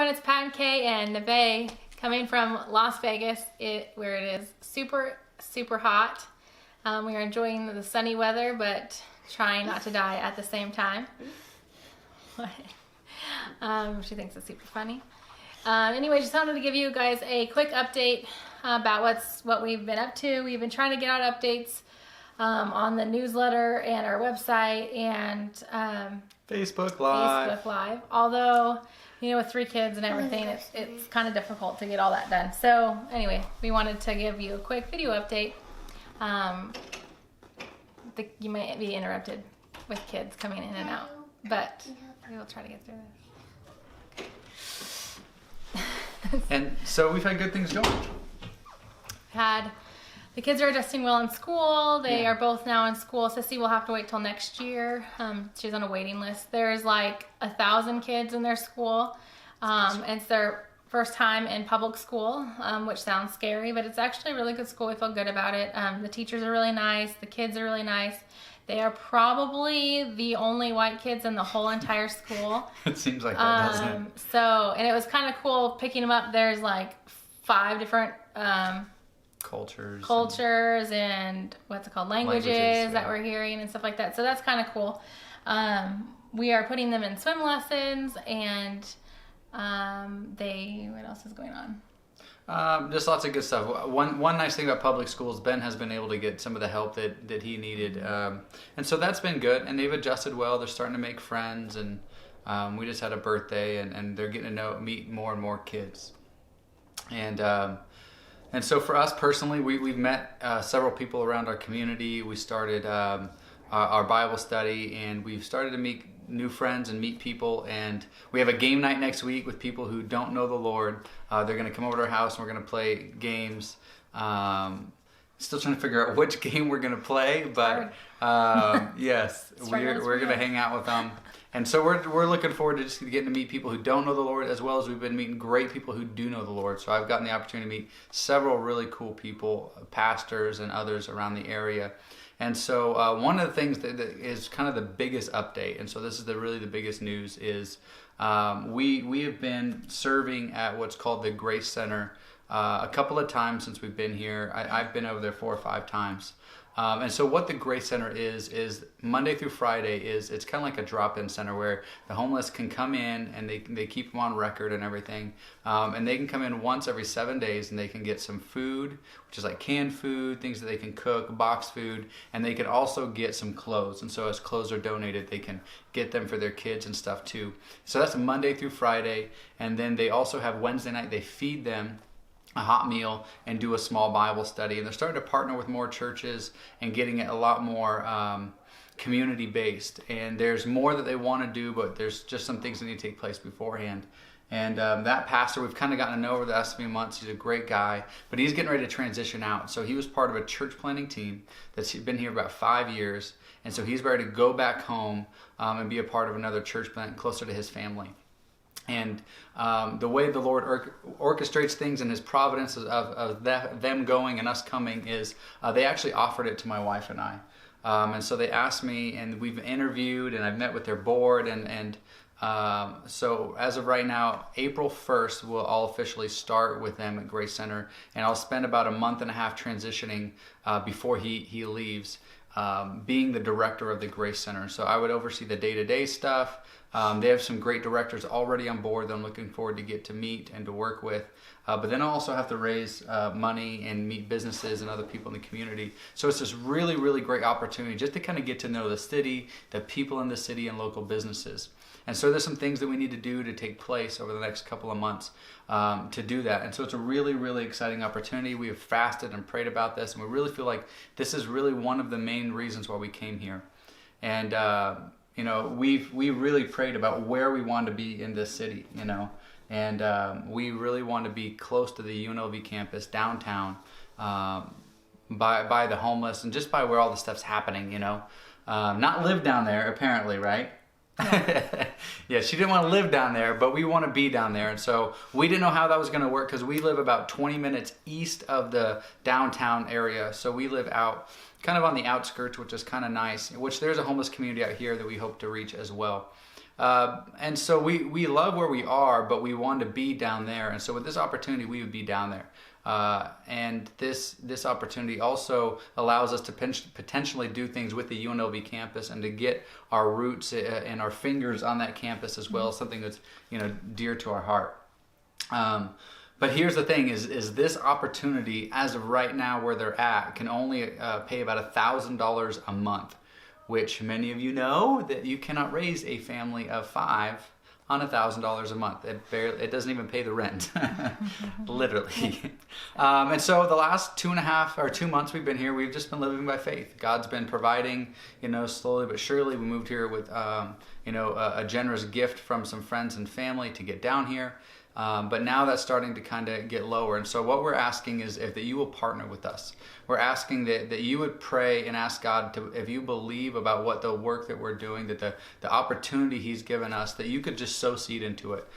it's Pat and Kay and Neve coming from Las Vegas, where it is super, super hot. We are enjoying the sunny weather, but trying not to die at the same time. She thinks it's super funny. Anyway, just wanted to give you guys a quick update about what we've been up to. We've been trying to get out updates on the newsletter and our website and Facebook Live. Although, you know, with 3 kids and everything, it's kind of difficult to get all that done. So anyway, we wanted to give you a quick video update. You might be interrupted with kids coming in and out, but we will try to get through this. And so we've had good things going. The kids are adjusting well in school. They are both now in school. Sissy will have to wait till next year. She's on a waiting list. There's like 1,000 kids in their school. And it's their first time in public school, which sounds scary, but it's actually a really good school. We feel good about it. The teachers are really nice. The kids are really nice. They are probably the only white kids in the whole entire school. It seems like that, doesn't it? And it was kind of cool picking them up. There's like 5 different cultures and what's it called, languages that we're hearing and stuff like that. So that's kind of cool. We are putting them in swim lessons and what else is going on? Just lots of good stuff. One nice thing about public schools, Ben has been able to get some of the help that he needed. And so that's been good. And they've adjusted well. They're starting to make friends. And we just had a birthday and they're getting to meet more and more kids. And so for us personally, we've met several people around our community. We started our Bible study, and we've started to meet new friends and meet people. And we have a game night next week with people who don't know the Lord. They're going to come over to our house and we're going to play games. Still trying to figure out which game we're going to play, but yes, we're going to hang out with them. And so we're looking forward to just getting to meet people who don't know the Lord, as well as we've been meeting great people who do know the Lord. So I've gotten the opportunity to meet several really cool people, pastors and others around the area. And so one of the things that is kind of the biggest update, and so this is really the biggest news, is we have been serving at what's called the Grace Center a couple of times since we've been here. I've been over there 4 or 5 times. And so what the Grace Center is Monday through Friday it's kind of like a drop-in center where the homeless can come in and they keep them on record and everything. And they can come in once every 7 days and they can get some food, which is like canned food, things that they can cook, box food, and they can also get some clothes. And so as clothes are donated, they can get them for their kids and stuff too. So that's Monday through Friday. And then they also have Wednesday night, they feed them a hot meal and do a small Bible study. And they're starting to partner with more churches and getting it a lot more community based. And there's more that they want to do, but there's just some things that need to take place beforehand. And that pastor, we've kind of gotten to know over the last few months. He's a great guy, but he's getting ready to transition out. So he was part of a church planting team that's been here about 5 years. And so he's ready to go back home and be a part of another church plant closer to his family. And the way the Lord orchestrates things in His providence of them going and us coming is they actually offered it to my wife and I. And so they asked me, and we've interviewed, and I've met with their board. And so as of right now, April 1st, we'll all officially start with them at Grace Center. And I'll spend about a month and a half transitioning before he leaves, being the director of the Grace Center. So I would oversee the day-to-day stuff. They have some great directors already on board that I'm looking forward to get to meet and to work with. But then I also have to raise money and meet businesses and other people in the community. So it's this really, really great opportunity just to kind of get to know the city, the people in the city, and local businesses. And so there's some things that we need to do to take place over the next couple of months to do that. And so it's a really, really exciting opportunity. We have fasted and prayed about this, and we really feel like this is really one of the main reasons why we came here. And you know, we really prayed about where we want to be in this city, you know, and we really want to be close to the UNLV campus, downtown, by the homeless and just by where all the stuff's happening, you know. Not live down there, apparently, right? Yeah, she didn't want to live down there, but we want to be down there. And so we didn't know how that was going to work because we live about 20 minutes east of the downtown area. So we live out kind of on the outskirts, which is kind of nice, which there's a homeless community out here that we hope to reach as well. And so we love where we are, but we want to be down there. And so with this opportunity, we would be down there. And this opportunity also allows us to potentially do things with the UNLV campus and to get our roots and our fingers on that campus as well, something that's dear to our heart. But here's the thing: is this opportunity, as of right now, where they're at, can only pay about $1,000 a month, which many of you know that you cannot raise a family of 5 on $1,000 a month. It doesn't even pay the rent, literally. And so the last 2 months we've been here, we've just been living by faith. God's been providing, slowly but surely. We moved here with, a generous gift from some friends and family to get down here. But now that's starting to kind of get lower. And so what we're asking is that you will partner with us. We're asking that you would pray and ask God if you believe about what the work that we're doing, that the opportunity He's given us, that you could just sow seed into it,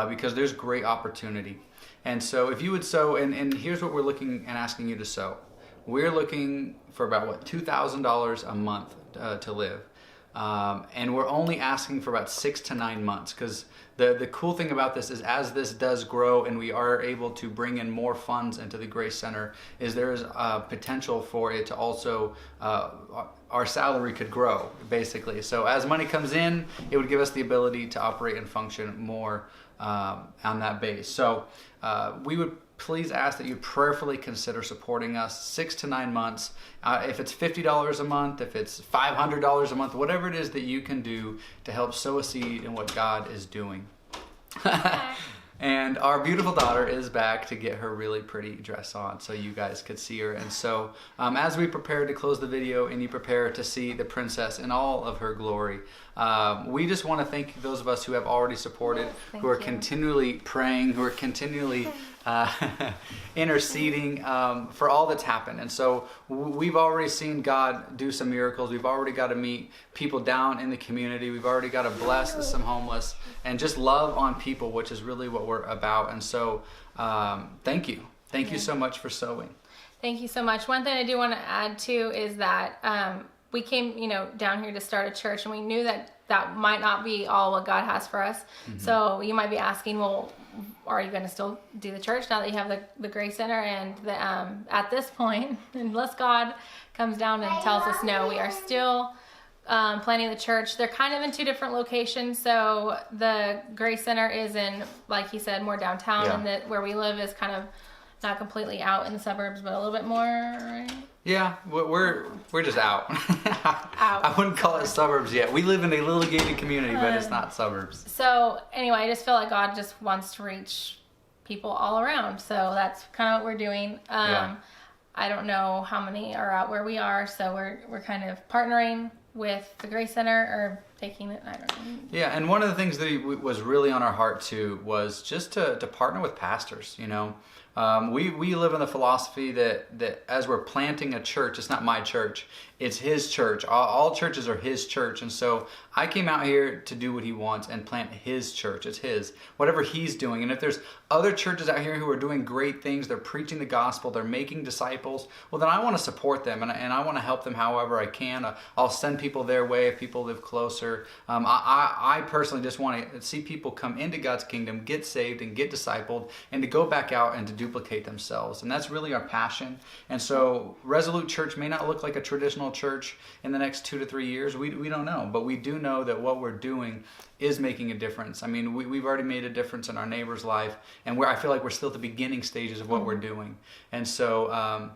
because there's great opportunity. And so if you would sow, and here's what we're looking and asking you to sow. We're looking for about, $2,000 a month to live. And we're only asking for about 6 to 9 months, because the cool thing about this is, as this does grow and we are able to bring in more funds into the Grace Center, is there is potential for it to also, our salary could grow, basically. So as money comes in, it would give us the ability to operate and function more on that base. So we would please ask that you prayerfully consider supporting us 6 to 9 months. If it's $50 a month, if it's $500 a month, whatever it is that you can do to help sow a seed in what God is doing. And our beautiful daughter is back to get her really pretty dress on so you guys could see her. And so as we prepare to close the video and you prepare to see the princess in all of her glory, we just want to thank those of us who have already supported, who are continually praying, who are continually interceding for all that's happened. And so we've already seen God do some miracles. We've already got to meet people down in the community. We've already got to bless some homeless and just love on people, which is really what we're about. And so thank you. Thank you so much for sowing. Thank you so much. One thing I do want to add too is that we came, down here to start a church, and we knew that might not be all what God has for us. Mm-hmm. So you might be asking, well, are you going to still do the church now that you have the Grace Center? And at this point, unless God comes down and tells us no, we are still planning the church. They're kind of in 2 different locations. So the Grace Center is in, like he said, more downtown, and where we live is kind of not completely out in the suburbs, but a little bit more, right? Yeah, we're just out. I wouldn't call it suburbs yet. We live in a little gated community, but it's not suburbs. So anyway, I just feel like God just wants to reach people all around. So that's kind of what we're doing. I don't know how many are out where we are, so we're kind of partnering with the Grace Center or taking it, I don't know. Yeah, and one of the things that was really on our heart too was just to partner with pastors, We live in the philosophy that as we're planting a church, it's not my church, it's His church. All churches are His church. And so I came out here to do what He wants and plant His church. It's His, whatever He's doing. And if there's other churches out here who are doing great things, they're preaching the gospel, they're making disciples, well, then I want to support them and I want to help them however I can. I'll send people their way if people live closer. I personally just want to see people come into God's kingdom, get saved and get discipled, and to go back out and to duplicate themselves. And that's really our passion. And so Resolute Church may not look like a traditional church in the next 2 to 3 years. We don't know, but we do know that what we're doing is making a difference. I mean, we've already made a difference in our neighbor's life, and I feel like we're still at the beginning stages of what we're doing. And so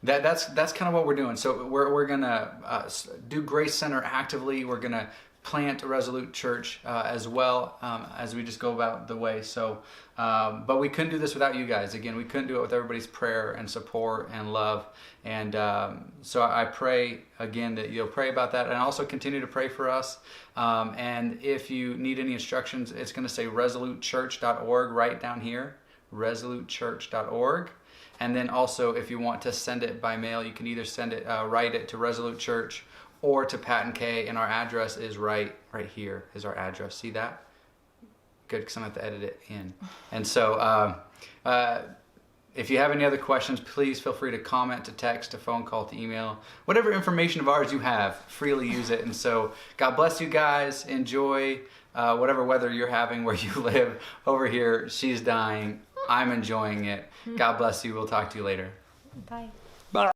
that's kind of what we're doing. So we're gonna do Grace Center actively. We're gonna plant a Resolute Church as well as we just go about the way. So, but we couldn't do this without you guys. Again, we couldn't do it with everybody's prayer and support and love. And so I pray again that you'll pray about that and also continue to pray for us. And if you need any instructions, it's going to say resolutechurch.org right down here, resolutechurch.org. And then also, if you want to send it by mail, you can either send it, write it to Resolute Church or to Pat and Kay, and our address is right here is our address. See that? Good, because I'm going to have to edit it in. And so if you have any other questions, please feel free to comment, to text, to phone call, to email. Whatever information of ours you have, freely use it. And so God bless you guys. Enjoy whatever weather you're having where you live. Over here, she's dying. I'm enjoying it. God bless you. We'll talk to you later. Bye.